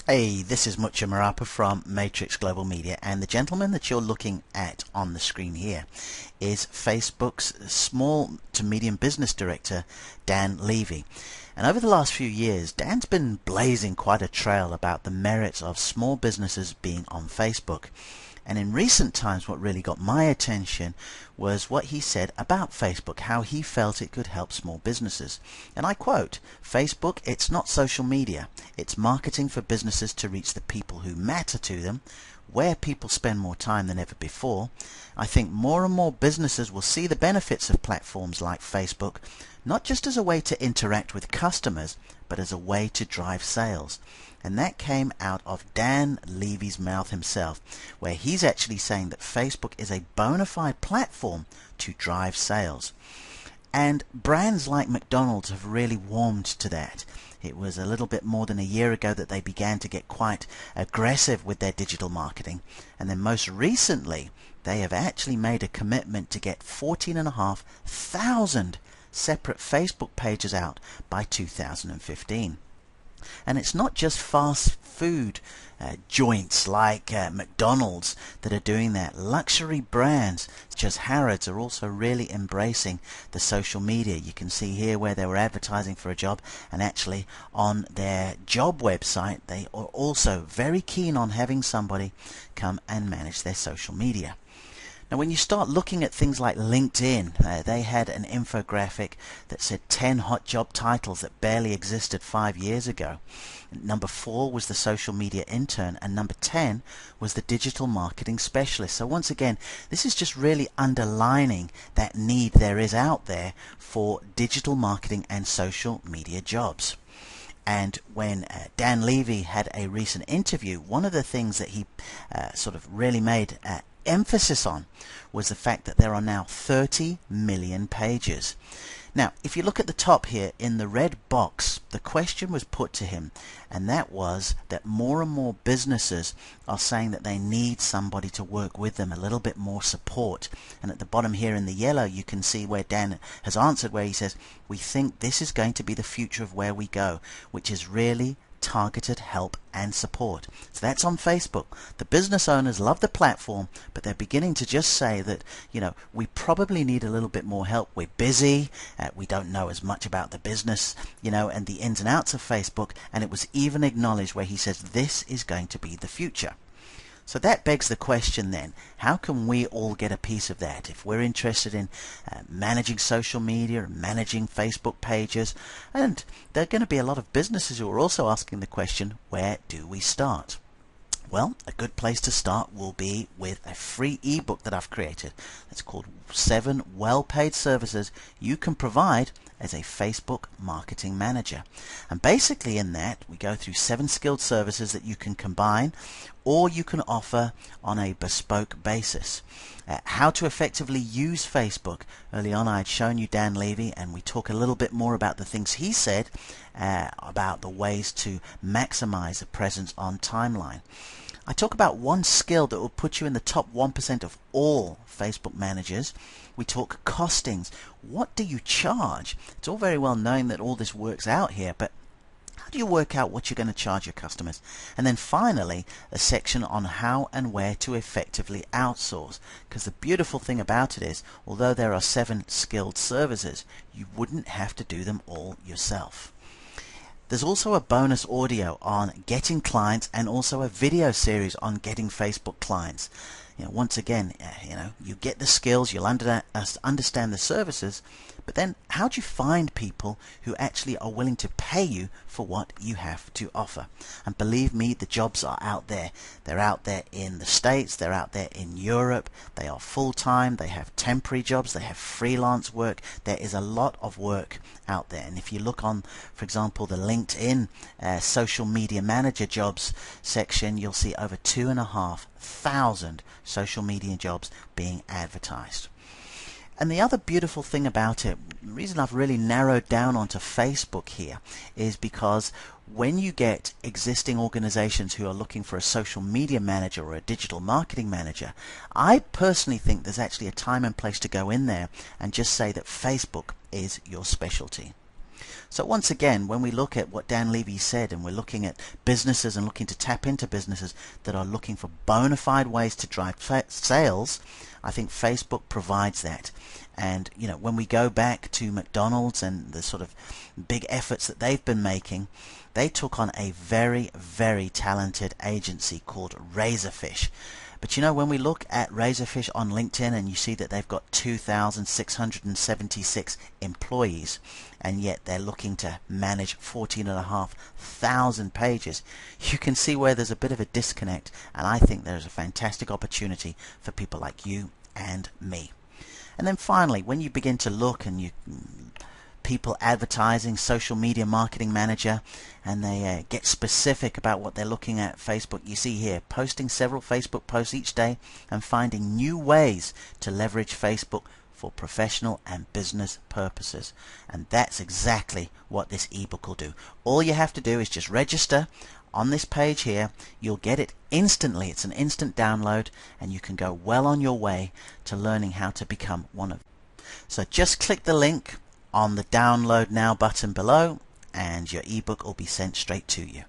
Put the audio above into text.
Hey, this is Mucha Marapa from Matrix Global Media, and the gentleman that you're looking at on the screen here is Facebook's small to medium business director, Dan Levy. And over the last few years, Dan's been blazing quite a trail about the merits of small businesses being on Facebook. And in recent times, what really got my attention was what he said about Facebook, how he felt it could help small businesses. And I quote, "Facebook, it's not social media. It's marketing for businesses to reach the people who matter to them, where people spend more time than ever before. I think more and more businesses will see the benefits of platforms like Facebook, not just as a way to interact with customers, but as a way to drive sales." And that came out of Dan Levy's mouth himself, where he's actually saying that Facebook is a bona fide platform to drive sales. And brands like McDonald's have really warmed to that. It was a little bit more than a year ago that they began to get quite aggressive with their digital marketing. And then most recently, they have actually made a commitment to get 14,500 separate Facebook pages out by 2015. And it's not just fast food joints like McDonald's that are doing that. Luxury brands such as Harrods are also really embracing the social media. You can see here where they were advertising for a job, and actually on their job website they are also very keen on having somebody come and manage their social media. Now, when you start looking at things like LinkedIn, they had an infographic that said 10 hot job titles that barely existed 5 years ago. Number 4 was the social media intern, and number 10 was the digital marketing specialist. So once again, this is just really underlining that need there is out there for digital marketing and social media jobs. And when Dan Levy had a recent interview, one of the things that he sort of really made emphasis on was the fact that there are now 30 million pages. Now, if you look at the top here in the red box, the question was put to him, and that was that more and more businesses are saying that they need somebody to work with them, a little bit more support. And at the bottom here in the yellow, you can see where Dan has answered, where he says, "We think this is going to be the future of where we go, which is really targeted help and support." So that's on Facebook. The business owners love the platform, but they're beginning to just say that, we probably need a little bit more help. We're busy. We don't know as much about the business, and the ins and outs of Facebook. And it was even acknowledged where he says this is going to be the future. So that begs the question then, how can we all get a piece of that? If we're interested in managing social media, managing Facebook pages, and there are going to be a lot of businesses who are also asking the question, where do we start? Well, a good place to start will be with a free ebook that I've created. It's called 7 Well-Paid Services You Can Provide as a Facebook Marketing Manager. And basically in that, we go through 7 skilled services that you can combine or you can offer on a bespoke basis. How to effectively use Facebook. Early on I had shown you Dan Levy, and we talk a little bit more about the things he said about the ways to maximize a presence on timeline. I talk about one skill that will put you in the top 1% of all Facebook managers. We talk costings. What do you charge? It's all very well known that all this works out here, but how do you work out what you're going to charge your customers? And then finally, a section on how and where to effectively outsource. Because the beautiful thing about it is, although there are 7 skilled services, you wouldn't have to do them all yourself. There's also a bonus audio on getting clients and also a video series on getting Facebook clients. Once again, you get the skills, you'll understand the services, but then how do you find people who actually are willing to pay you for what you have to offer? And believe me, the jobs are out there. They're out there in the States, they're out there in Europe, they are full-time, they have temporary jobs, they have freelance work. There is a lot of work out there. And if you look on, for example, the LinkedIn social media manager jobs section, you'll see over 2,500 social media jobs being advertised. And the other beautiful thing about it, the reason I've really narrowed down onto Facebook here, is because when you get existing organizations who are looking for a social media manager or a digital marketing manager, I personally think there's actually a time and place to go in there and just say that Facebook is your specialty. So once again, when we look at what Dan Levy said, and we're looking at businesses and looking to tap into businesses that are looking for bona fide ways to drive sales, I think Facebook provides that. And when we go back to McDonald's and the sort of big efforts that they've been making, they took on a very, very talented agency called Razorfish. But when we look at Razorfish on LinkedIn and you see that they've got 2,676 employees, and yet they're looking to manage 14,500 pages, you can see where there's a bit of a disconnect, and I think there's a fantastic opportunity for people like you and me. And then finally, when you begin to look and people advertising, social media marketing manager, and they get specific about what they're looking at Facebook, you see here posting several Facebook posts each day and finding new ways to leverage Facebook for professional and business purposes. And that's exactly what this ebook will do. All you have to do is just register on this page here. You'll get it instantly. It's an instant download, and you can go well on your way to learning how to become one of them. So just click the link on the download now button below, and your ebook will be sent straight to you.